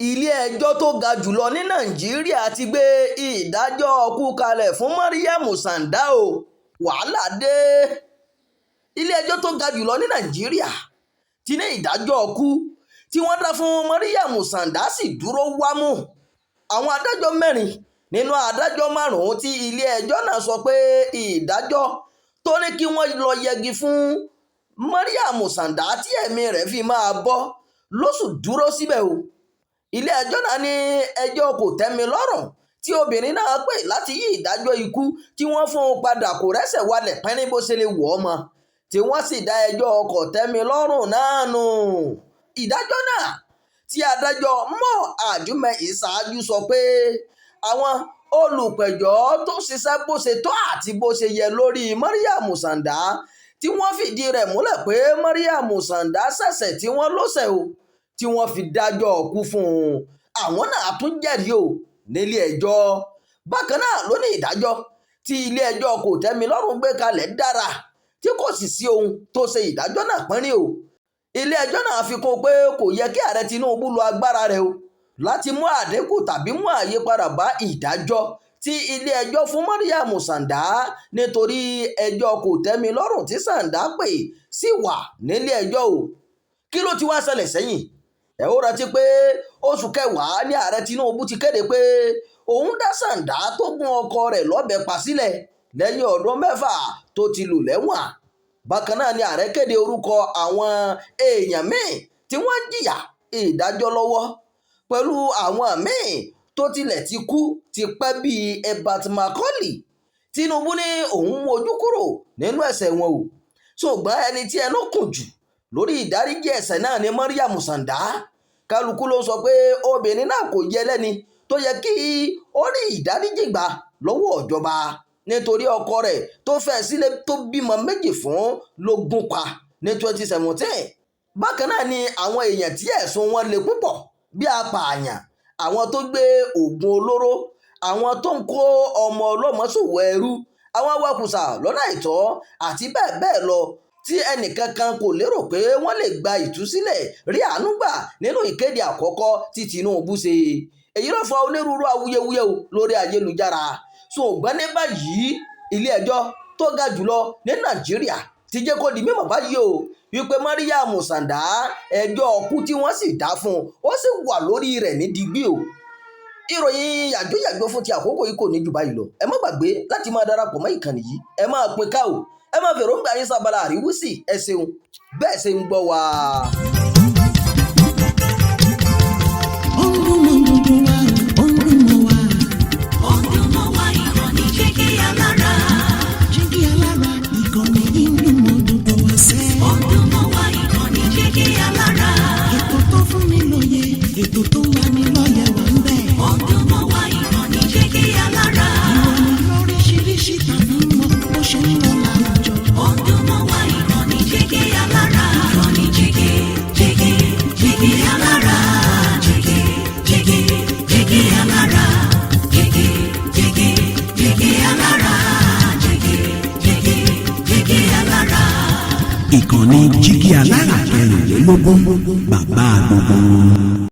ilé-ẹjọ́ tó ga jùlọ ní nàìjíríà ti gbé ìdájọ́ ikú kalẹ̀ fún Mariam Sanda o. Wàhálà dé. ilé-ẹjọ́ tó ga jùlọ ní nàìjíríà ti ní ìdájọ́ ikú tí wọ́n dá fún Mariam Sanda sì dúró wámú. àwọn adájọ́ mẹ́rin nínú adájọ́ márùn-ún tí ilé-ẹjọ́ náà sọ pé ìdájọ́ tó ní kí wọ́n lọ yẹgi fún Mariam Sanda tí ẹ̀mí rẹ̀ fi máa bọ́ lóṣù dúró síbẹ̀ o. ilé-ẹjọ́ náà ní ẹjọ́ kò tẹ́mi lọ́rùn tí obìnrin náà pè láti yí ìdájọ́ ikú tí wọ́n fún un padà kò rẹ́sẹ̀ walẹ̀ pẹ́rín bó ṣe lè wọ̀ ọ́ mọ́, tí wọ́n sì dá ẹjọ́ kò tẹ́mi lọ́rùn náà nù. ìdájọ́ náà tí adájọ́ mọ́ àjùmẹ̀ ìṣáájú sọ pé àwọn olùpẹ̀jọ́ tó ṣiṣẹ́ bó ṣe tọ́ àti bó ṣe yẹ lórí Mariam Sanda tí wọ́n fìdí rẹ̀ múlẹ̀ pé Mariam Sanda ṣẹ̀ṣẹ̀ tí wọ́n lọ́sẹ̀ o tí wọ́n fi dájọ́ kú fún un. àwọn náà tún jẹ́rìí o nílé ẹjọ́. bákan náà ló ní ìdájọ́ tí ilé ẹjọ́ kò tẹ́mi lọ́rùn gbé kalẹ̀ dára tí kò sì sí ohun tó ṣe ìdájọ́ náà pínrín o. ilé ẹjọ́ náà fi kún pé kò yẹ kí ààrẹ Tinubu lo agbára rẹ̀ o láti mú àdínkù tàbí mú àyípadà bá ìdájọ́ tí ilé ẹjọ́ fún Mariam Sanda nítorí ẹjọ́ kò tẹ́mi lọ́rùn tí Sanda pè sí wà nílé ẹjọ́ o. kí ló ti wá ṣẹlẹ̀ sẹ́yìn? ẹ ó rántí pé oṣù kẹwàá ní ààrẹ Tinubu ti kéde pé òun dá Sanda tó gún ọkọ rẹ̀ lọ́bẹ pa sílẹ̀ lẹ́yìn ọdún 6 tó ti lò lẹ́wọ̀n. bákan náà ni ààrẹ kéde orúkọ àwọn èèyàn míì tí wọ́n jìyà ìdájọ́ lọ́wọ́ pẹ̀lú àwọn míì tó tilẹ̀ ti kú ti pẹ́ bíi Herbert Macaulay. Tinubu ní òun mójú kúrò nínú ẹ̀ṣẹ̀ wọn o, ṣùgbọ́n ẹni tí ẹnu kùn jù lórí ìdáríjì ẹ̀ṣẹ̀ náà ni Mariam Sanda. kálukú ló sọ pé obìnrin náà kò yẹ lẹ́ni tó yẹ kí ó rí ìdáríjì gbà lọ́wọ́ ìjọba nítorí ọkọ rẹ̀ tó fẹ́ sílé tó bímọ méjì fún ló gún pa ní 2017. bákan náà ni àwọn èèyàn tí ẹ̀sùn wọn le púpọ̀ bí apààyàn, àwọn tó gbé oògùn olóró, àwọn tó ń kó ọmọ ọlọ́mọ ṣòwò ẹrú, àwọn awakùsà lọ́nà àìtọ́ àti bẹ́ẹ̀ bẹ́ẹ̀ lọ tí ẹnìkankan kò lérò pé wọ́n lè gba ìtúsílẹ̀ rí àánú gbà nínú ìkéde àkọ́kọ́ tí Tinubu ṣe. èyí ló fa onírúurú awuyewuye lórí ayélujára. ṣùgbọ́n ní báyìí ilé-ẹjọ́ tó ga jùlọ ní Nàìjíríà ti jẹ́ kó di mímọ̀ báyìí o wípé Mariam Sanda ẹjọ́ ọkú tí wọ́n sì dá fún un ó sì wà lórí rẹ̀ ní digbí o. ìròyìn yàjóyàjó fún ti àkókò yìí kò ní jù báyìí lọ. ẹ má gbàgbé láti máa darapọ̀ mọ́ ìkànnì yìí, ẹ máa pín ká o, ẹ máa fèrò ń gbà yín sábàlá àríwísí. ẹ ṣeun bẹ́ẹ̀ ṣe ń gbọ́ wa. Ìkànnì Jígí Alára 24, bàbá gbogbo.